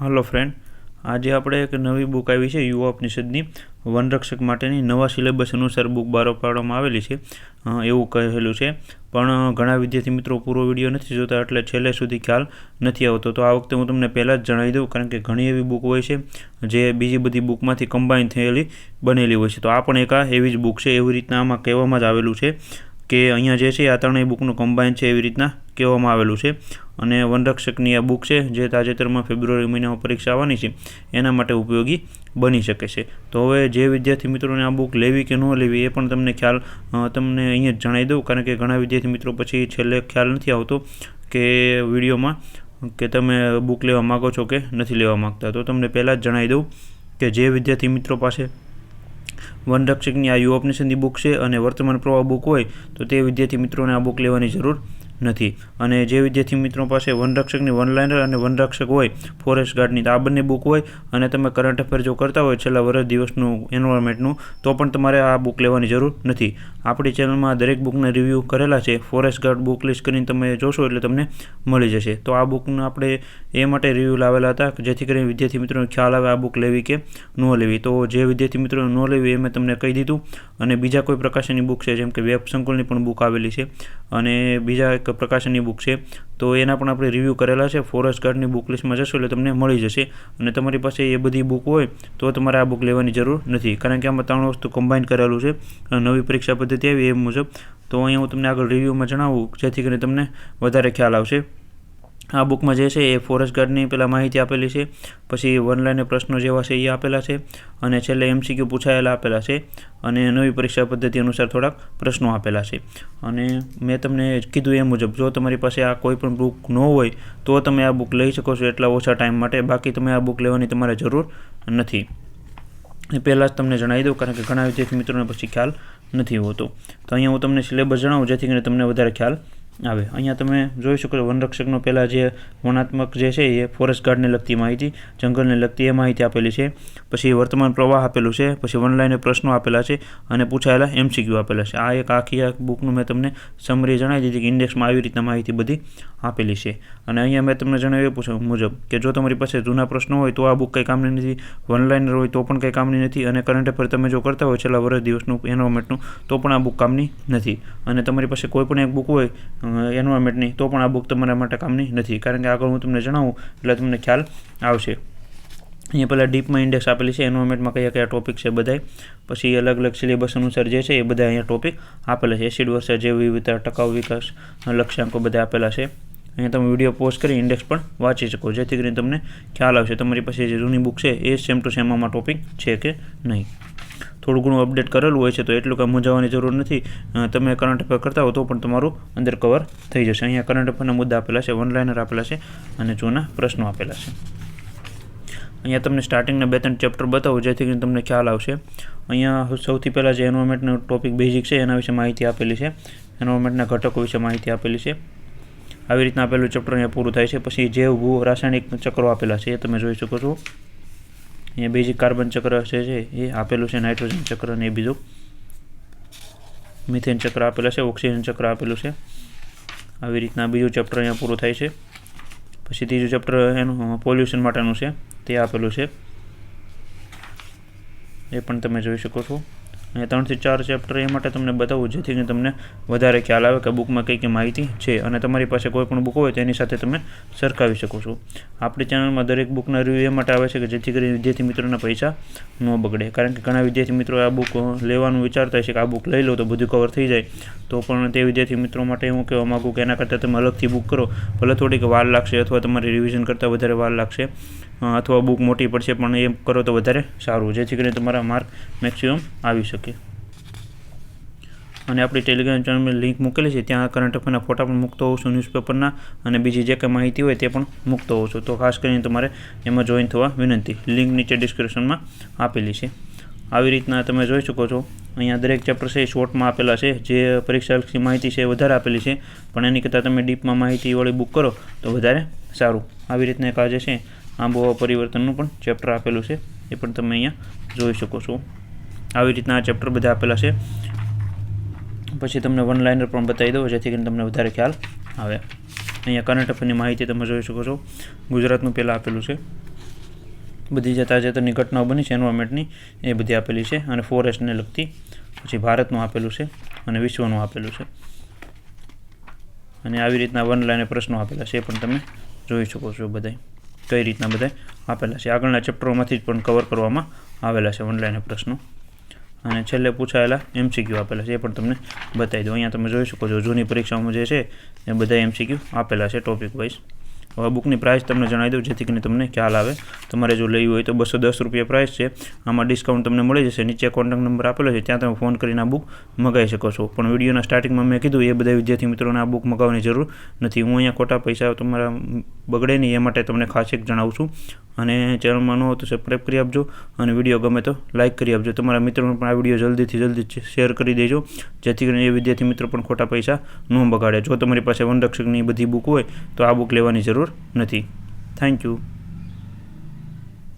Hello friend, आज આપણે એક નવી બુક આવી છે યુવા ઉપનિષદની વનરક્ષક માટેની નવા સિલેબસ અનુસાર બુક બહાર પાડવામાં આવેલી છે એવું કહેલું છે। પણ ઘણા વિદ્યાર્થી મિત્રો પૂરો વિડીયો નથી જોતા એટલે છેલ્લે સુધી ખ્યાલ નથી આવતો। તો આ વખતે હું તમને પહેલાં જ જણાવી દઉં, કારણ કે ઘણી એવી બુક હોય છે જે બીજી બધી બુકમાંથી કમ્બાઈન થયેલી બનેલી હોય છે। તો આ પણ એક એવી જ બુક છે। એવી રીતના આમાં કહેવામાં જ આવેલું છે કે અહીંયા જે છે આ ત્રણેય બુકનું કમ્બાઈન છે એવી રીતના કહેવામાં આવેલું છે। અને વનરક્ષકની આ બુક છે જે તાજેતરમાં ફેબ્રુઆરી મહિનામાં પરીક્ષા આવવાની છે એના માટે ઉપયોગી બની શકે છે। તો હવે જે વિદ્યાર્થી મિત્રોને આ બુક લેવી કે ન લેવી એ પણ તમને ખ્યાલ તમને અહીંયા જ જણાવી દઉં, કારણ કે ઘણા વિદ્યાર્થી મિત્રો પછી છેલ્લે ખ્યાલ નથી આવતો કે વિડીયોમાં કે તમે બુક લેવા માગો છો કે નથી લેવા માગતા। તો તમને પહેલાં જ જણાવી દઉં કે જે વિદ્યાર્થી મિત્રો પાસે વનરક્ષકની આ યુવા ઉપનિષદની બુક છે અને વર્તમાન પ્રવાહ બુક હોય તો તે વિદ્યાર્થી મિત્રોને આ બુક લેવાની જરૂર નથી। અને જે વિદ્યાર્થી મિત્રો પાસે વનરક્ષકની વનલાઇનર અને વનરક્ષક હોય ફોરેસ્ટ ગાર્ડની આ બંને બુક હોય અને તમે કરંટ અફેર જો કરતા હોય છેલ્લા વર્ષ દિવસનું એન્વાયરમેન્ટનું તો પણ તમારે આ બુક લેવાની જરૂર નથી। આપણી ચેનલમાં દરેક બુકના રિવ્યૂ કરેલા છે। ફોરેસ્ટ ગાર્ડ બુક લિસ્ટ કરીને તમે જોશો એટલે તમને મળી જશે। તો આ બુકને આપણે એ માટે રિવ્યૂ લાવેલા હતા કે જેથી કરીને વિદ્યાર્થી મિત્રોને ખ્યાલ આવે આ બુક લેવી કે ન લેવી। તો જે વિદ્યાર્થી મિત્રોને ન લેવી એ મેં તમને કહી દીધું। અને બીજા કોઈ પ્રકાશનની બુક છે જેમ કે વેબ સંકુલની પણ બુક આવેલી છે અને બીજા એક પ્રકાશનની બુક છે તો એના પણ આપણે રિવ્યૂ કરેલા છે। ફોરેસ્ટ ગાર્ડની બુક લિસ્ટમાં જશો એટલે તમને મળી જશે અને તમારી પાસે એ બધી બુક હોય તો તમારે આ બુક લેવાની જરૂર નથી, કારણ કે આમાં ત્રણ વસ્તુ કમ્બાઈન કરેલું છે નવી પરીક્ષા પદ્ધતિ આવી એ મુજબ। તો અહીંયા હું તમને આગળ રિવ્યૂમાં જણાવું જેથી કરીને તમને વધારે ખ્યાલ આવશે। આ બુકમાં જે છે એ ફોરેસ્ટ ગાર્ડની પહેલાં માહિતી આપેલી છે, પછી વનલાઇનર પ્રશ્નો જેવા છે એ આપેલા છે અને છેલ્લે એમસીક્યુ પૂછાયેલા આપેલા છે અને નવી પરીક્ષા પદ્ધતિ અનુસાર થોડાક પ્રશ્નો આપેલા છે। અને મેં તમને કીધું એ મુજબ જો તમારી પાસે આ કોઈ પણ બુક ન હોય તો તમે આ બુક લઈ શકો છો એટલા ઓછા ટાઈમ માટે, બાકી તમે આ બુક લેવાની તમારે જરૂર નથી। એ પહેલાં જ તમને જણાવી દઉં, કારણ કે ઘણા વિદ્યાર્થી મિત્રોને પછી ખ્યાલ નથી હોતો। તો અહીંયા હું તમને સિલેબસ જણાવું જેથી કરીને તમને વધારે ખ્યાલ આવે। અહીંયા તમે જોઈ શકો છો વનરક્ષકનો પહેલાં જે વનાત્મક જે છે એ ફોરેસ્ટ ગાર્ડને લગતી માહિતી, જંગલને લગતી એ માહિતી આપેલી છે, પછી વર્તમાન પ્રવાહ આપેલું છે, પછી વનલાઇનર પ્રશ્નો આપેલા છે અને પૂછાયેલા એમસીક્યુ આપેલા છે। આ એક આખી આ બુકનું મેં તમને સમરી જણાવી દીધી કે ઇન્ડેક્સમાં આવી રીતના માહિતી બધી આપેલી છે। અને અહીંયા મેં તમને જણાવ્યું એ મુજબ કે જો તમારી પાસે જૂના પ્રશ્નો હોય તો આ બુક કંઈ કામની નથી, વનલાઇનર હોય તો પણ કંઈ કામની નથી અને કરંટ અફેર તમે જો કરતા હોય છેલ્લા વર્ષ દિવસનું એન્વાયરમેન્ટનું તો પણ આ બુક કામની નથી। અને તમારી પાસે કોઈ પણ એક બુક હોય એન્વાયરમેન્ટની તો પણ આ બુક તમારા માટે કામની નથી, કારણ કે આગળ હું તમને જણાવું એટલે તમને ખ્યાલ આવશે। અહીંયા પહેલાં ડીપમાં ઇન્ડેક્સ આપેલી છે, એન્વાયરમેન્ટમાં કયા કયા ટોપિક છે બધાય, પછી અલગ અલગ સિલેબસ અનુસાર જે છે એ બધા અહીંયા ટોપિક આપેલા છે। એસિડ વર્ષા, જૈવ વિવિધતા, ટકાઉ વિકાસ, લક્ષ્યાંકો બધા આપેલા છે। અહીંયા તમે વિડીયો પોઝ કરી ઇન્ડેક્સ પણ વાંચી શકો જેથી કરીને તમને ખ્યાલ આવશે તમારી પાસે જે જૂની બુક છે એ સેમ ટુ સેમ આમાં ટોપિક છે કે નહીં। થોડું ઘણું અપડેટ કરેલું હોય છે તો એટલું કાંઈ મૂંઝાવવાની જરૂર નથી। તમે કરંટ અફેર કરતા હો તો પણ તમારું અંદર કવર થઈ જશે। અહીંયા કરંટ અફેરના મુદ્દા આપેલા છે, વનલાઇનર આપેલા છે અને જૂના પ્રશ્નો આપેલા છે। અહીંયા તમને સ્ટાર્ટિંગના 2-3 ચેપ્ટર બતાવું જેથી કરીને તમને ખ્યાલ આવશે। અહીંયા સૌથી પહેલાં જે એન્વાયરમેન્ટનો ટોપિક બેઝિક છે એના વિશે માહિતી આપેલી છે, એન્વાયરમેન્ટના ઘટકો વિશે માહિતી આપેલી છે। આવી રીતના આપેલું ચેપ્ટર અહીંયા પૂરું થાય છે। પછી જૈવ ભૂ રાસાયણિક ચક્રો આપેલા છે એ તમે જોઈ શકો છો। અહીંયા બેઝિક કાર્બન ચક્ર છે એ આપેલું છે, નાઇટ્રોજન ચક્ર ને એ બીજું મિથેન ચક્ર આપેલા છે, ઓક્સિજન ચક્ર આપેલું છે। આવી રીતના બીજું ચેપ્ટર અહીંયા પૂરું થાય છે। પછી ત્રીજું ચેપ્ટર એનું પોલ્યુશન માટેનું છે તે આપેલું છે, એ પણ તમે જોઈ શકો છો। અહીંયા 3 થી 4 ચેપ્ટર એ માટે તમને બતાવું જેથી કરીને તમને વધારે ખ્યાલ આવે કે બુકમાં કઈ કઈ માહિતી છે અને તમારી પાસે કોઈ પણ બુક હોય તેની સાથે તમે સરખાવી શકો છો। આપણી ચેનલમાં દરેક બુકના રિવ્યૂ એ માટે આવે છે કે જેથી કરીને વિદ્યાર્થી મિત્રોના પૈસા ન બગડે, કારણ કે ઘણા વિદ્યાર્થી મિત્રો આ બુક લેવાનું વિચારતા છે કે આ બુક લઈ લો તો બધું કવર થઈ જાય, તો પણ તે વિદ્યાર્થી મિત્રો માટે હું કહેવા માગું કે એના કરતાં તમે અલગથી બુક કરો, ભલે થોડીક વાર લાગશે અથવા તમારે રિવિઝન કરતાં વધારે વાર લાગશે અથવા બુક મોટી પડશે પણ એમ કરો તો વધારે સારું જેથી કરીને તમારા માર્ક મેક્સિમમ આવી શકે। અને આપણી ટેલિગ્રામ ચેનલમાં લિંક મૂકેલી છે, ત્યાં કરંટ અફેરના ફોટા પણ મૂકતો હોઉં છું, ન્યૂઝપેપરના અને બીજી જે કંઈ માહિતી હોય તે પણ મૂકતો હોઉં છું। તો ખાસ કરીને તમારે એમાં જોઈન થવા વિનંતી, લિંક નીચે ડિસ્ક્રિપ્શનમાં આપેલી છે। આવી રીતના તમે જોઈ શકો છો અહીંયા દરેક ચેપ્ટર છે એ શોર્ટમાં આપેલા છે, જે પરીક્ષાલક્ષી માહિતી છે એ વધારે આપેલી છે પણ એની કરતાં તમે ડીપમાં માહિતીવાળી બુક કરો તો વધારે સારું। આવી રીતના એક આજે છે આબોહવા પરિવર્તનનું પણ ચેપ્ટર આપેલું છે, એ પણ તમે અહીંયા જોઈ શકો છો। આવી રીતના આ ચેપ્ટર બધા આપેલા છે। પછી તમને વનલાઇનર પણ બતાવી દઉં જેથી કરીને તમને વધારે ખ્યાલ આવે। અહીંયા કરંટ અફેરની માહિતી તમે જોઈ શકો છો, ગુજરાતનું પહેલાં આપેલું છે, બધી જે તાજેતરની ઘટનાઓ બની છે એન્વાયરમેન્ટની એ બધી આપેલી છે, અને ફોરેસ્ટને લગતી, પછી ભારતનું આપેલું છે અને વિશ્વનું આપેલું છે, અને આવી રીતના વન લાઈન પ્રશ્નો આપેલા છે એ પણ તમે જોઈ શકો છો બધા કઈ રીતના બધા આપેલા છે. આગળના ચેપ્ટરોમાંથી જ પણ કવર કરવામાં આવેલા છે વન લાઈન પ્રશ્નો, અને છેલ્લે પૂછાયેલા MCQ આપેલા છે એ પણ તમને બતાવી દઉં. અહીંયા તમે જોઈ શકો છો જૂની પરીક્ષાઓમાં જે છે એ બધા MCQ આપેલા છે ટોપિક વાઇઝ. હવે બુકની પ્રાઇસ તમને જણાવી દઉં જેથી કરીને તમને ખ્યાલ આવે. તમારે જો લેવી હોય તો 210 રૂપિયા પ્રાઇસ છે. આમાં ડિસ્કાઉન્ટ તમને મળી જશે. નીચે કોન્ટેક્ટ નંબર આપેલો છે, ત્યાં તમે ફોન કરીને આ બુક મગાવી શકો છો. પણ વિડીયોના સ્ટાર્ટિંગમાં મેં કીધું એ બધા વિદ્યાર્થી મિત્રોને આ બુક મગાવવાની જરૂર નથી. હું અહીંયા ખોટા પૈસા તમારા બગડે નહીં એ માટે તમને ખાસ એક જણાવું છું. અને ચેનલમાં ન હોય તો સબસ્ક્રાઈબ કરી આપજો, અને વિડીયો ગમે તો લાઇક કરી આપજો. તમારા મિત્રોને પણ આ વિડીયો જલ્દી શેર કરી દેજો, જેથી કરીને એ વિદ્યાર્થી મિત્રો પણ ખોટા પૈસા ન બગાડે. જો તમારી પાસે વનરક્ષકની બધી બુક હોય તો આ બુક લેવાની જરૂર નથી. Thank you.